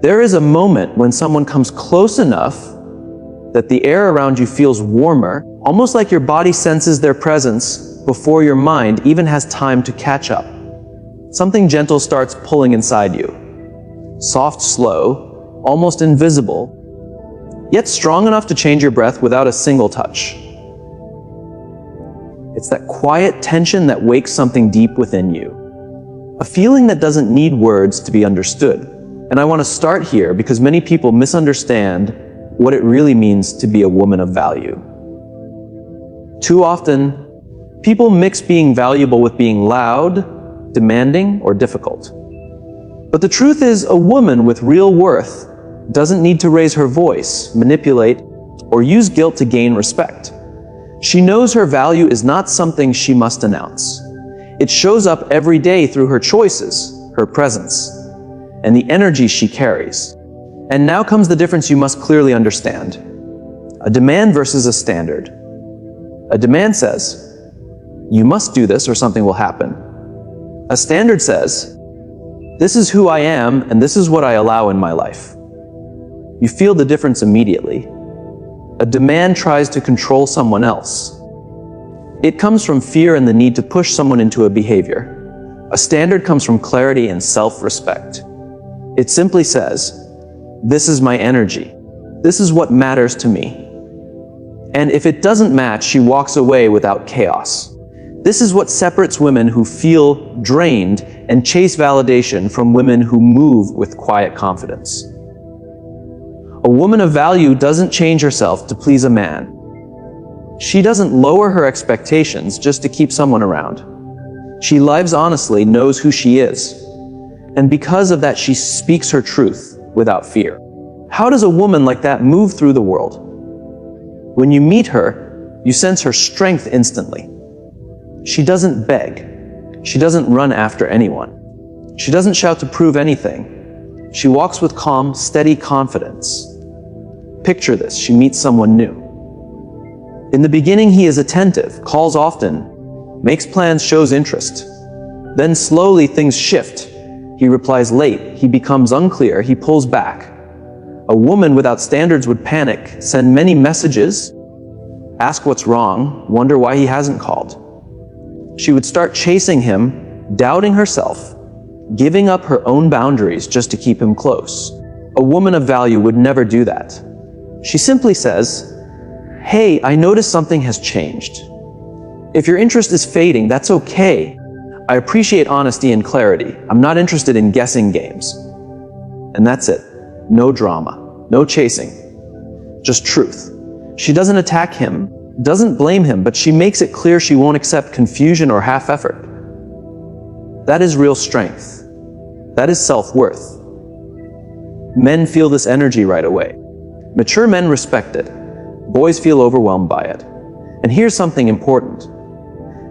There is a moment when someone comes close enough that the air around you feels warmer, almost like your body senses their presence before your mind even has time to catch up. Something gentle starts pulling inside you. Soft, slow, almost invisible, yet strong enough to change your breath without a single touch. It's that quiet tension that wakes something deep within you. A feeling that doesn't need words to be understood. And I want to start here because many people misunderstand what it really means to be a woman of value. Too often, people mix being valuable with being loud, demanding, or difficult. But the truth is, a woman with real worth doesn't need to raise her voice, manipulate, or use guilt to gain respect. She knows her value is not something she must announce. It shows up every day through her choices, her presence, and the energy she carries. And now comes the difference you must clearly understand. A demand versus a standard. A demand says, you must do this or something will happen. A standard says, this is who I am and this is what I allow in my life. You feel the difference immediately. A demand tries to control someone else. It comes from fear and the need to push someone into a behavior. A standard comes from clarity and self-respect. It simply says, this is my energy. This is what matters to me. And if it doesn't match, she walks away without chaos. This is what separates women who feel drained and chase validation from women who move with quiet confidence. A woman of value doesn't change herself to please a man. She doesn't lower her expectations just to keep someone around. She lives honestly, knows who she is. And because of that, she speaks her truth without fear. How does a woman like that move through the world? When you meet her, you sense her strength instantly. She doesn't beg. She doesn't run after anyone. She doesn't shout to prove anything. She walks with calm, steady confidence. Picture this, she meets someone new. In the beginning, he is attentive, calls often, makes plans, shows interest. Then slowly things shift. He replies late, he becomes unclear, he pulls back. A woman without standards would panic, send many messages, ask what's wrong, wonder why he hasn't called. She would start chasing him, doubting herself, giving up her own boundaries just to keep him close. A woman of value would never do that. She simply says, hey, I noticed something has changed. If your interest is fading, that's okay. I appreciate honesty and clarity. I'm not interested in guessing games. And that's it. No drama, no chasing, just truth. She doesn't attack him, doesn't blame him, but she makes it clear she won't accept confusion or half effort. That is real strength. That is self-worth. Men feel this energy right away. Mature men respect it. Boys feel overwhelmed by it. And here's something important.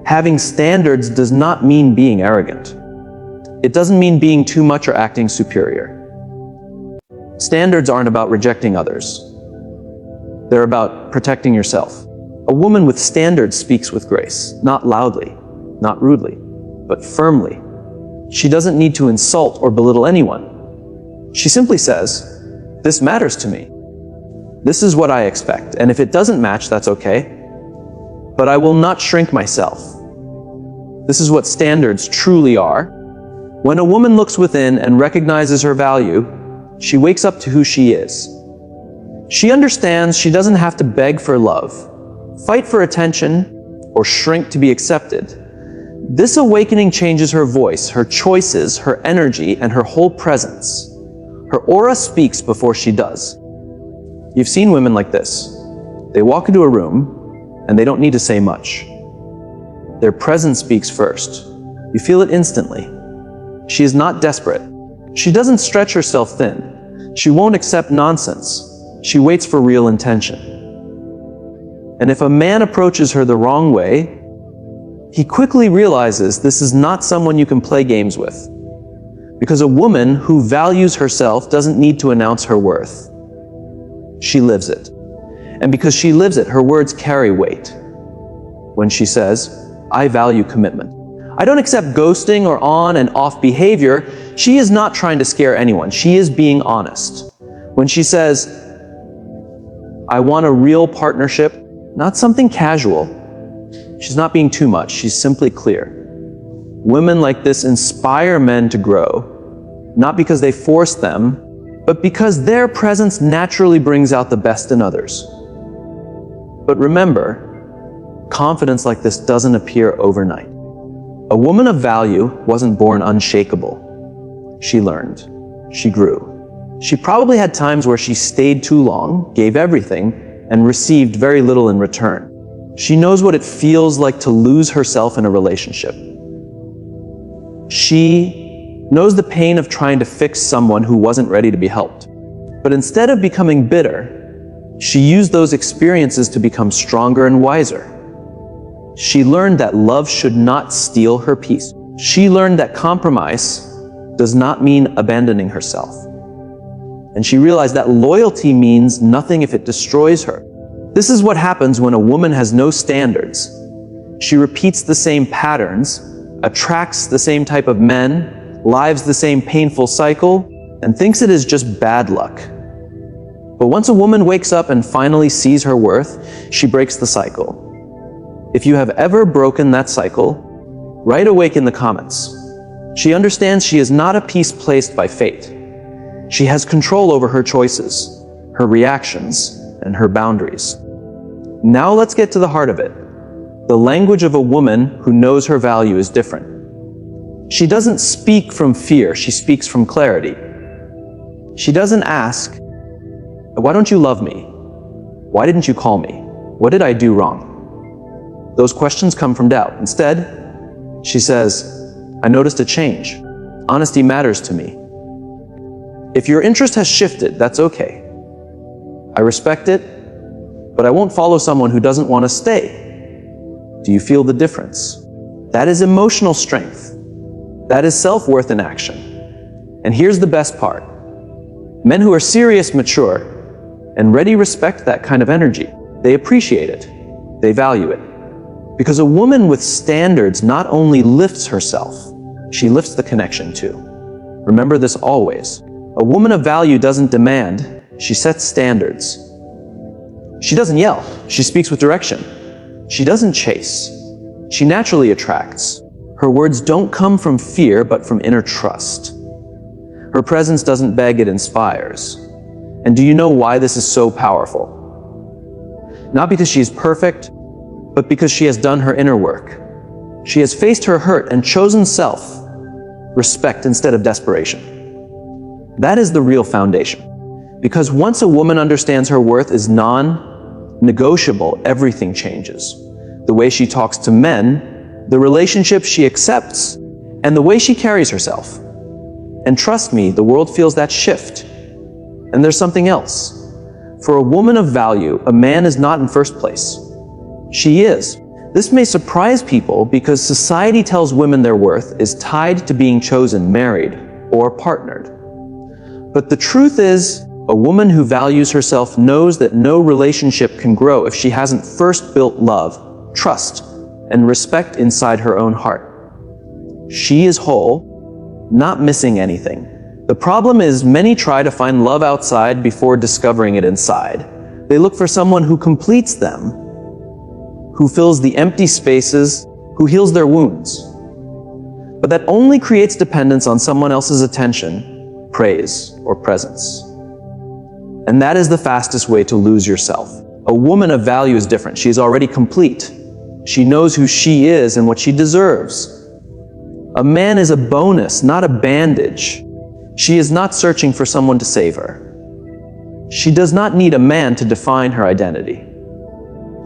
Having standards does not mean being arrogant. It doesn't mean being too much or acting superior. Standards aren't about rejecting others. They're about protecting yourself. A woman with standards speaks with grace, not loudly, not rudely, but firmly. She doesn't need to insult or belittle anyone. She simply says, this matters to me. This is what I expect, and if it doesn't match, that's okay. But I will not shrink myself. This is what standards truly are. When a woman looks within and recognizes her value, she wakes up to who she is. She understands she doesn't have to beg for love, fight for attention, or shrink to be accepted. This awakening changes her voice, her choices, her energy, and her whole presence. Her aura speaks before she does. You've seen women like this. They walk into a room, and they don't need to say much. Their presence speaks first. You feel it instantly. She is not desperate. She doesn't stretch herself thin. She won't accept nonsense. She waits for real intention. And if a man approaches her the wrong way, he quickly realizes this is not someone you can play games with. Because a woman who values herself doesn't need to announce her worth. She lives it. And because she lives it, her words carry weight. When she says, I value commitment. I don't accept ghosting or on and off behavior. She is not trying to scare anyone. She is being honest. When she says, I want a real partnership, not something casual, she's not being too much. She's simply clear. Women like this inspire men to grow, not because they force them, but because their presence naturally brings out the best in others. But remember, confidence like this doesn't appear overnight. A woman of value wasn't born unshakable. She learned. She grew. She probably had times where she stayed too long, gave everything, and received very little in return. She knows what it feels like to lose herself in a relationship. She knows the pain of trying to fix someone who wasn't ready to be helped. But instead of becoming bitter, she used those experiences to become stronger and wiser. She learned that love should not steal her peace. She learned that compromise does not mean abandoning herself. And she realized that loyalty means nothing if it destroys her. This is what happens when a woman has no standards. She repeats the same patterns, attracts the same type of men, lives the same painful cycle, and thinks it is just bad luck. But once a woman wakes up and finally sees her worth, she breaks the cycle. If you have ever broken that cycle, write awake in the comments. She understands she is not a piece placed by fate. She has control over her choices, her reactions, and her boundaries. Now let's get to the heart of it. The language of a woman who knows her value is different. She doesn't speak from fear, she speaks from clarity. She doesn't ask, why don't you love me? Why didn't you call me? What did I do wrong? Those questions come from doubt. Instead, she says, I noticed a change. Honesty matters to me. If your interest has shifted, that's okay. I respect it, but I won't follow someone who doesn't want to stay. Do you feel the difference? That is emotional strength. That is self-worth in action. And here's the best part. Men who are serious, mature, and ready respect that kind of energy. They appreciate it. They value it. Because a woman with standards not only lifts herself, she lifts the connection too. Remember this always. A woman of value doesn't demand, she sets standards. She doesn't yell, she speaks with direction. She doesn't chase, she naturally attracts. Her words don't come from fear, but from inner trust. Her presence doesn't beg, it inspires. And do you know why this is so powerful? Not because she is perfect, but because she has done her inner work. She has faced her hurt and chosen self-respect instead of desperation. That is the real foundation. Because once a woman understands her worth is non-negotiable, everything changes. The way she talks to men, the relationships she accepts, and the way she carries herself. And trust me, the world feels that shift. And there's something else. For a woman of value, a man is not in first place. She is. This may surprise people because society tells women their worth is tied to being chosen, married, or partnered. But the truth is, a woman who values herself knows that no relationship can grow if she hasn't first built love, trust, and respect inside her own heart. She is whole, not missing anything. The problem is many try to find love outside before discovering it inside. They look for someone who completes them, who fills the empty spaces, who heals their wounds. But that only creates dependence on someone else's attention, praise, or presence. And that is the fastest way to lose yourself. A woman of value is different. She is already complete. She knows who she is and what she deserves. A man is a bonus, not a bandage. She is not searching for someone to save her. She does not need a man to define her identity.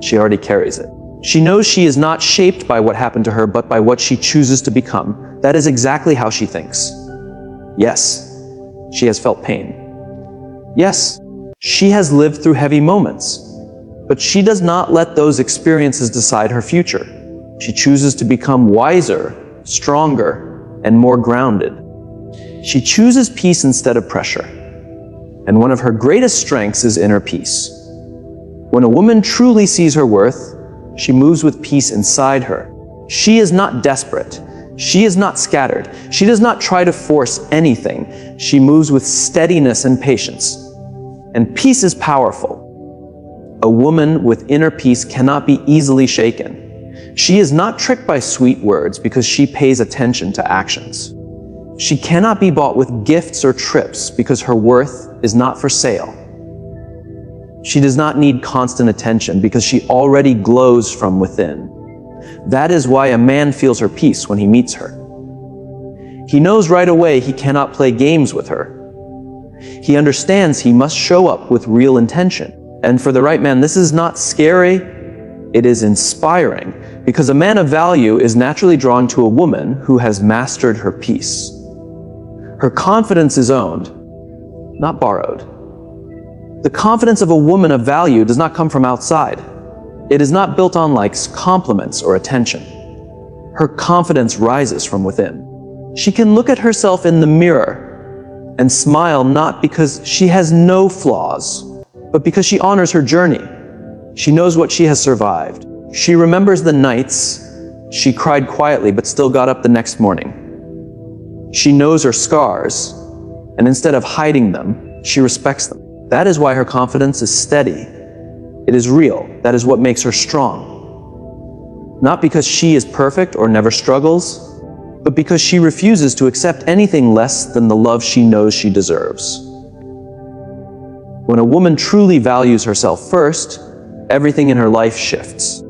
She already carries it. She knows she is not shaped by what happened to her, but by what she chooses to become. That is exactly how she thinks. Yes, she has felt pain. Yes, she has lived through heavy moments. But she does not let those experiences decide her future. She chooses to become wiser, stronger, and more grounded. She chooses peace instead of pressure. And one of her greatest strengths is inner peace. When a woman truly sees her worth, she moves with peace inside her. She is not desperate. She is not scattered. She does not try to force anything. She moves with steadiness and patience. And peace is powerful. A woman with inner peace cannot be easily shaken. She is not tricked by sweet words because she pays attention to actions. She cannot be bought with gifts or trips because her worth is not for sale. She does not need constant attention because she already glows from within. That is why a man feels her peace when he meets her. He knows right away he cannot play games with her. He understands he must show up with real intention. And for the right man, this is not scary, it is inspiring, because a man of value is naturally drawn to a woman who has mastered her peace. Her confidence is owned, not borrowed. The confidence of a woman of value does not come from outside. It is not built on likes, compliments, or attention. Her confidence rises from within. She can look at herself in the mirror and smile not because she has no flaws, but because she honors her journey. She knows what she has survived. She remembers the nights she cried quietly but still got up the next morning. She knows her scars, and instead of hiding them, she respects them. That is why her confidence is steady. It is real. That is what makes her strong. Not because she is perfect or never struggles, but because she refuses to accept anything less than the love she knows she deserves. When a woman truly values herself first, everything in her life shifts.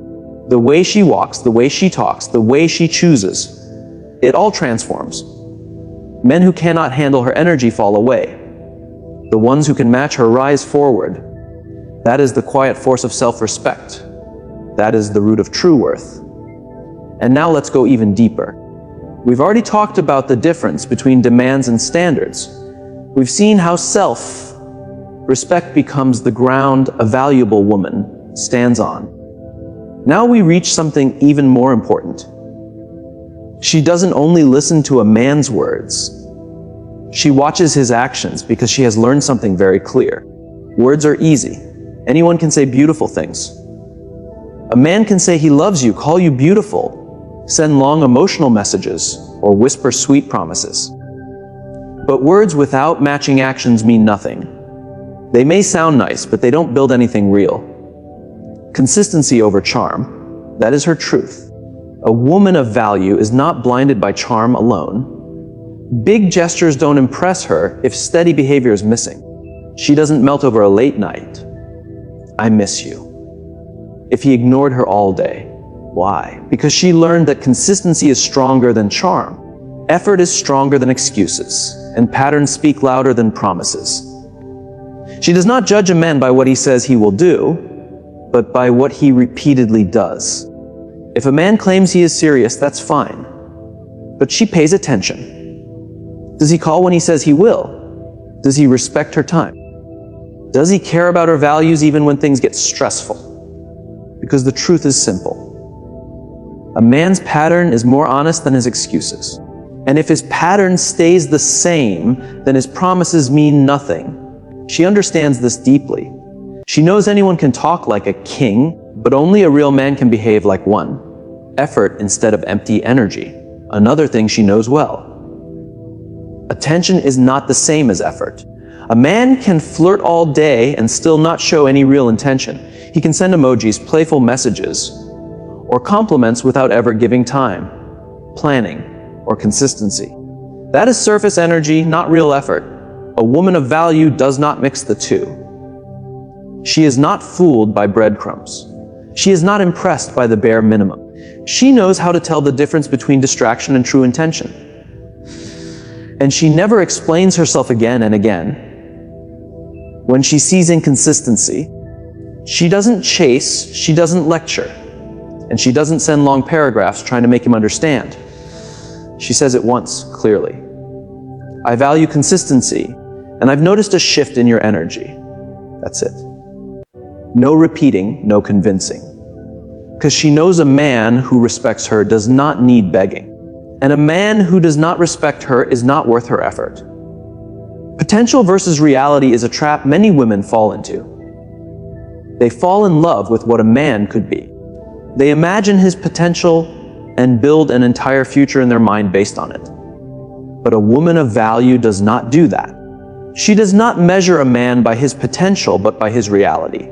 The way she walks, the way she talks, the way she chooses, it all transforms. Men who cannot handle her energy fall away. The ones who can match her rise forward. That is the quiet force of self-respect. That is the root of true worth. And now let's go even deeper. We've already talked about the difference between demands and standards. We've seen how self-respect becomes the ground a valuable woman stands on. Now we reach something even more important. She doesn't only listen to a man's words. She watches his actions because she has learned something very clear. Words are easy. Anyone can say beautiful things. A man can say he loves you, call you beautiful, send long emotional messages, or whisper sweet promises. But words without matching actions mean nothing. They may sound nice, but they don't build anything real. Consistency over charm, that is her truth. A woman of value is not blinded by charm alone. Big gestures don't impress her if steady behavior is missing. She doesn't melt over a late night. I miss you. If he ignored her all day. Why? Because she learned that consistency is stronger than charm. Effort is stronger than excuses, and patterns speak louder than promises. She does not judge a man by what he says he will do, but by what he repeatedly does. If a man claims he is serious, that's fine. But she pays attention. Does he call when he says he will? Does he respect her time? Does he care about her values even when things get stressful? Because the truth is simple. A man's pattern is more honest than his excuses. And if his pattern stays the same, then his promises mean nothing. She understands this deeply. She knows anyone can talk like a king, but only a real man can behave like one. Effort instead of empty energy. Another thing she knows well. Attention is not the same as effort. A man can flirt all day and still not show any real intention. He can send emojis, playful messages, or compliments without ever giving time, planning, or consistency. That is surface energy, not real effort. A woman of value does not mix the two. She is not fooled by breadcrumbs. She is not impressed by the bare minimum. She knows how to tell the difference between distraction and true intention. And she never explains herself again and again. When she sees inconsistency, she doesn't chase, she doesn't lecture, and she doesn't send long paragraphs trying to make him understand. She says it once, clearly. I value consistency, and I've noticed a shift in your energy. That's it. No repeating, no convincing. Because she knows a man who respects her does not need begging. And a man who does not respect her is not worth her effort. Potential versus reality is a trap many women fall into. They fall in love with what a man could be. They imagine his potential and build an entire future in their mind based on it. But a woman of value does not do that. She does not measure a man by his potential, but by his reality.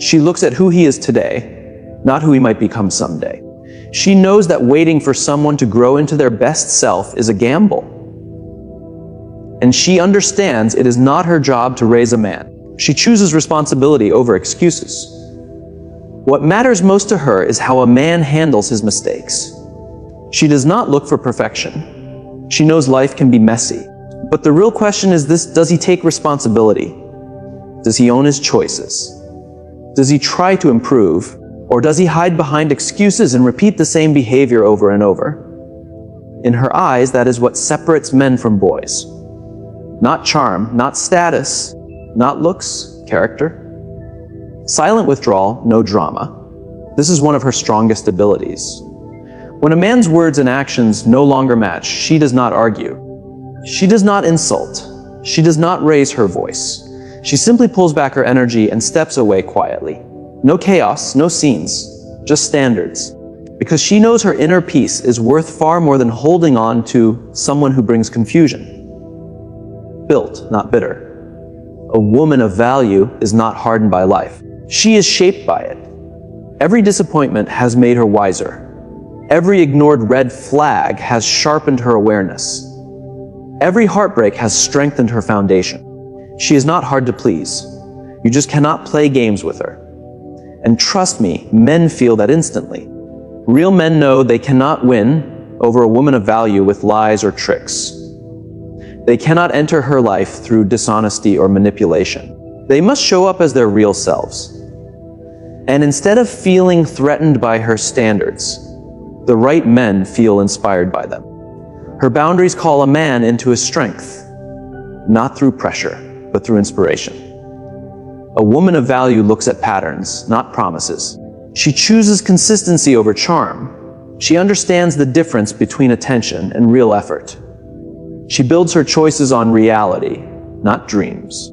She looks at who he is today, not who he might become someday. She knows that waiting for someone to grow into their best self is a gamble. And she understands it is not her job to raise a man. She chooses responsibility over excuses. What matters most to her is how a man handles his mistakes. She does not look for perfection. She knows life can be messy. But the real question is this: does he take responsibility? Does he own his choices? Does he try to improve? Or does he hide behind excuses and repeat the same behavior over and over? In her eyes, that is what separates men from boys. Not charm, not status, not looks, character. Silent withdrawal, no drama. This is one of her strongest abilities. When a man's words and actions no longer match, she does not argue. She does not insult. She does not raise her voice. She simply pulls back her energy and steps away quietly. No chaos, no scenes, just standards. Because she knows her inner peace is worth far more than holding on to someone who brings confusion. Built, not bitter. A woman of value is not hardened by life. She is shaped by it. Every disappointment has made her wiser. Every ignored red flag has sharpened her awareness. Every heartbreak has strengthened her foundation. She is not hard to please. You just cannot play games with her. And trust me, men feel that instantly. Real men know they cannot win over a woman of value with lies or tricks. They cannot enter her life through dishonesty or manipulation. They must show up as their real selves. And instead of feeling threatened by her standards, the right men feel inspired by them. Her boundaries call a man into his strength, not through pressure, but through inspiration. A woman of value looks at patterns, not promises. She chooses consistency over charm. She understands the difference between attention and real effort. She builds her choices on reality, not dreams.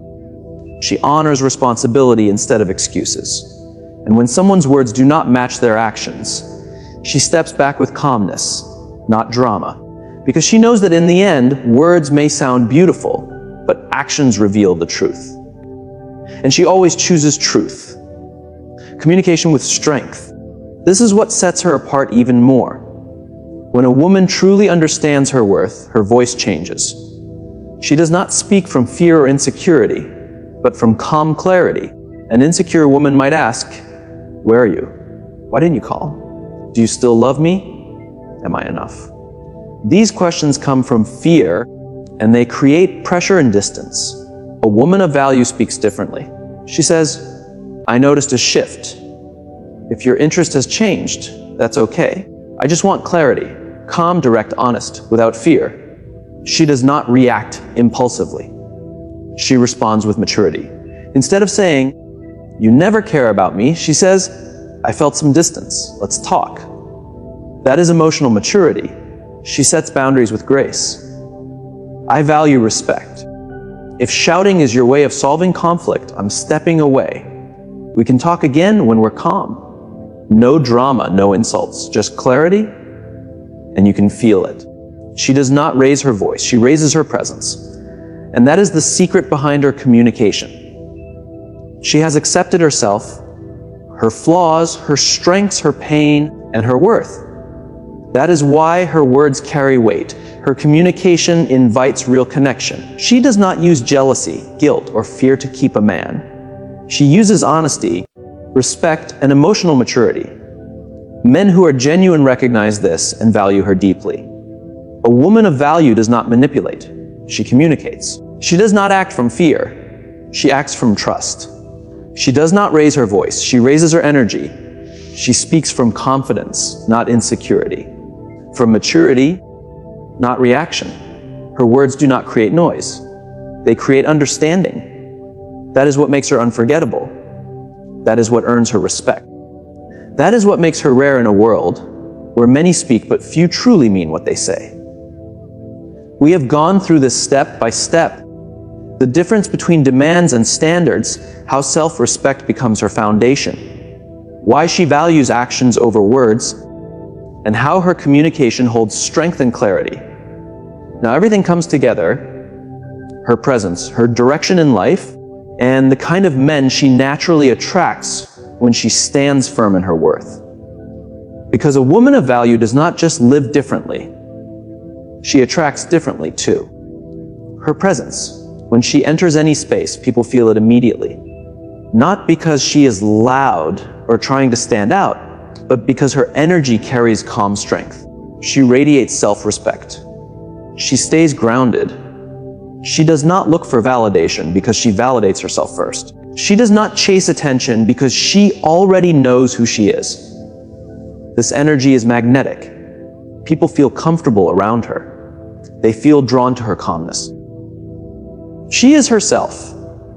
She honors responsibility instead of excuses. And when someone's words do not match their actions, she steps back with calmness, not drama. Because she knows that in the end, words may sound beautiful, but actions reveal the truth. And she always chooses truth. Communication with strength. This is what sets her apart even more. When a woman truly understands her worth, her voice changes. She does not speak from fear or insecurity, but from calm clarity. An insecure woman might ask, "Where are you? Why didn't you call? Do you still love me? Am I enough?" These questions come from fear, and they create pressure and distance. A woman of value speaks differently. She says, "I noticed a shift. If your interest has changed, that's okay. I just want clarity, calm, direct, honest, without fear." She does not react impulsively. She responds with maturity. Instead of saying, "You never care about me," she says, "I felt some distance. Let's talk." That is emotional maturity. She sets boundaries with grace. I value respect. If shouting is your way of solving conflict, I'm stepping away. We can talk again when we're calm. No drama, no insults, just clarity, and you can feel it. She does not raise her voice, she raises her presence. And that is the secret behind her communication. She has accepted herself, her flaws, her strengths, her pain, and her worth. That is why her words carry weight. Her communication invites real connection. She does not use jealousy, guilt, or fear to keep a man. She uses honesty, respect, and emotional maturity. Men who are genuine recognize this and value her deeply. A woman of value does not manipulate. She communicates. She does not act from fear. She acts from trust. She does not raise her voice. She raises her energy. She speaks from confidence, not insecurity. From maturity, not reaction. Her words do not create noise. They create understanding. That is what makes her unforgettable. That is what earns her respect. That is what makes her rare in a world where many speak but few truly mean what they say. We have gone through this step by step. The difference between demands and standards, how self-respect becomes her foundation, why she values actions over words, and how her communication holds strength and clarity. Now everything comes together: her presence, her direction in life, and the kind of men she naturally attracts when she stands firm in her worth. Because a woman of value does not just live differently, she attracts differently too. Her presence. When she enters any space, people feel it immediately. Not because she is loud or trying to stand out, but because her energy carries calm strength. She radiates self-respect. She stays grounded. She does not look for validation because she validates herself first. She does not chase attention because she already knows who she is. This energy is magnetic. People feel comfortable around her. They feel drawn to her calmness. She is herself,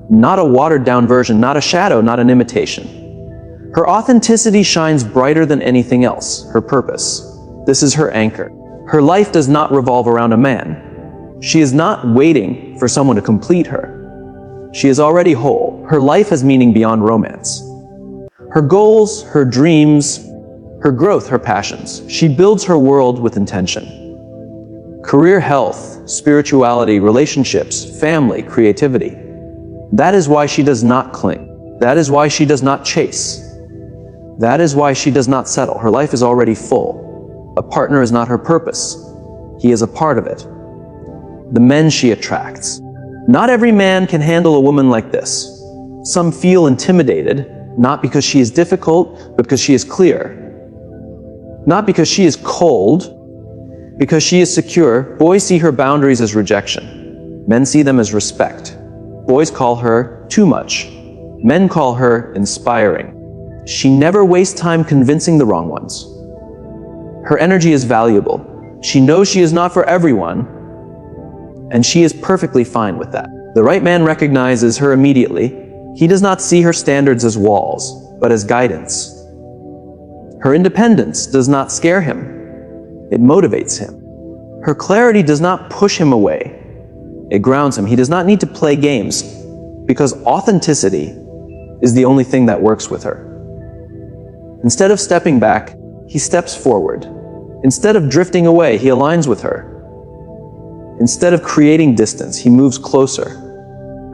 not a watered-down version, not a shadow, not an imitation. Her authenticity shines brighter than anything else, her purpose. This is her anchor. Her life does not revolve around a man. She is not waiting for someone to complete her. She is already whole. Her life has meaning beyond romance. Her goals, her dreams, her growth, her passions. She builds her world with intention. Career, health, spirituality, relationships, family, creativity. That is why she does not cling. That is why she does not chase. That is why she does not settle. Her life is already full. A partner is not her purpose. He is a part of it. The men she attracts. Not every man can handle a woman like this. Some feel intimidated, not because she is difficult, but because she is clear. Not because she is cold, because she is secure. Boys see her boundaries as rejection. Men see them as respect. Boys call her too much. Men call her inspiring. She never wastes time convincing the wrong ones. Her energy is valuable. She knows she is not for everyone, and she is perfectly fine with that. The right man recognizes her immediately. He does not see her standards as walls, but as guidance. Her independence does not scare him. It motivates him. Her clarity does not push him away. It grounds him. He does not need to play games because authenticity is the only thing that works with her. Instead of stepping back, he steps forward. Instead of drifting away, he aligns with her. Instead of creating distance, he moves closer.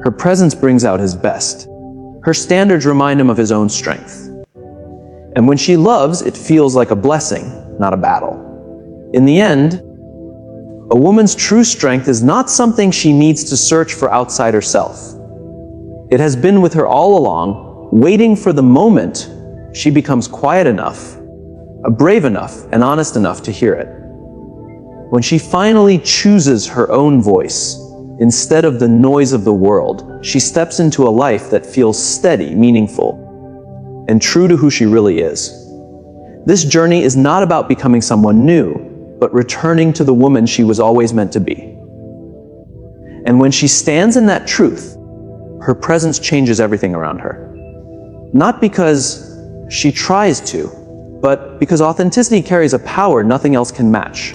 Her presence brings out his best. Her standards remind him of his own strength. And when she loves, it feels like a blessing, not a battle. In the end, a woman's true strength is not something she needs to search for outside herself. It has been with her all along, waiting for the moment she becomes quiet enough, brave enough, and honest enough to hear it. When she finally chooses her own voice, instead of the noise of the world, she steps into a life that feels steady, meaningful, and true to who she really is. This journey is not about becoming someone new, but returning to the woman she was always meant to be. And when she stands in that truth, her presence changes everything around her. Not because she tries to, but because authenticity carries a power nothing else can match.